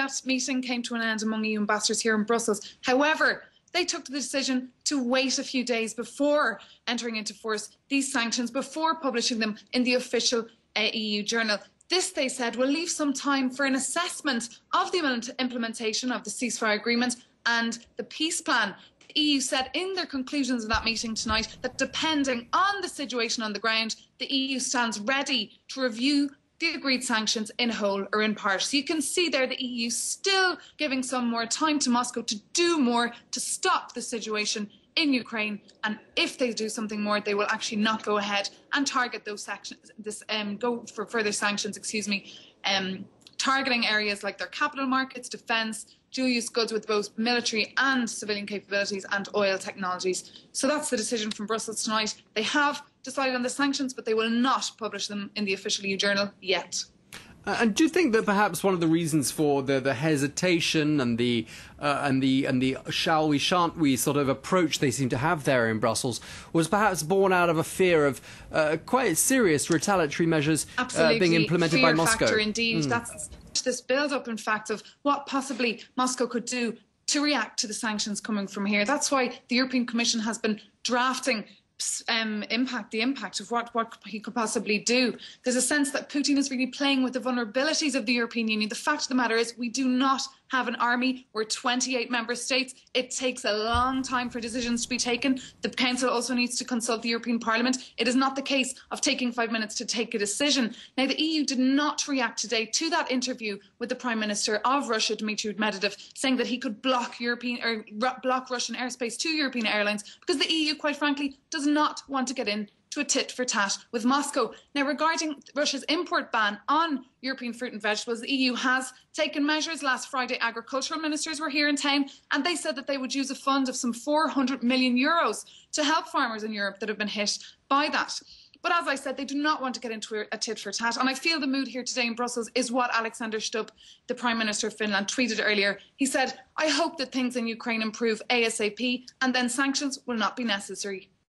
that meeting came to an end among EU ambassadors here in Brussels. However, they took the decision to wait a few days before entering into force these sanctions, before publishing them in the official EU journal. This, they said, will leave some time for an assessment of the implementation of the ceasefire agreement and the peace plan. The EU said in their conclusions of that meeting tonight that depending on the situation on the ground, the EU stands ready to review the agreed sanctions in whole or in part. So you can see there the EU still giving some more time to Moscow to do more to stop the situation in Ukraine, and if they do something more, they will actually not go ahead and target those sanctions. Go for further sanctions. Targeting areas like their capital markets, defence, dual-use goods with both military and civilian capabilities, and oil technologies. So that's the decision from Brussels tonight. They have decided on the sanctions, but they will not publish them in the official EU journal yet. And do you think that perhaps one of the reasons for the hesitation and the shall we, shan't we sort of approach they seem to have there in Brussels was perhaps born out of a fear of quite serious retaliatory measures being implemented by Moscow? Fear factor, indeed. That's this build-up, in fact, of what possibly Moscow could do to react to the sanctions coming from here. That's why the European Commission has been drafting the impact of what he could possibly do. There's a sense that Putin is really playing with the vulnerabilities of the European Union. The fact of the matter is we do not have an army. We're 28 member states. It takes a long time for decisions to be taken. The Council also needs to consult the European Parliament. It is not the case of taking 5 minutes to take a decision. Now, the EU did not react today to that interview with the Prime Minister of Russia, Dmitry Medvedev, saying that he could block Russian airspace to European airlines because the EU, quite frankly, does not want to get into a tit-for-tat with Moscow. Now, regarding Russia's import ban on European fruit and vegetables, the EU has taken measures. Last Friday, agricultural ministers were here in town, and they said that they would use a fund of some 400 million euros to help farmers in Europe that have been hit by that. But as I said, they do not want to get into a tit-for-tat. And I feel the mood here today in Brussels is what Alexander Stubb, the Prime Minister of Finland, tweeted earlier. He said, "I hope that things in Ukraine improve ASAP, and then sanctions will not be necessary."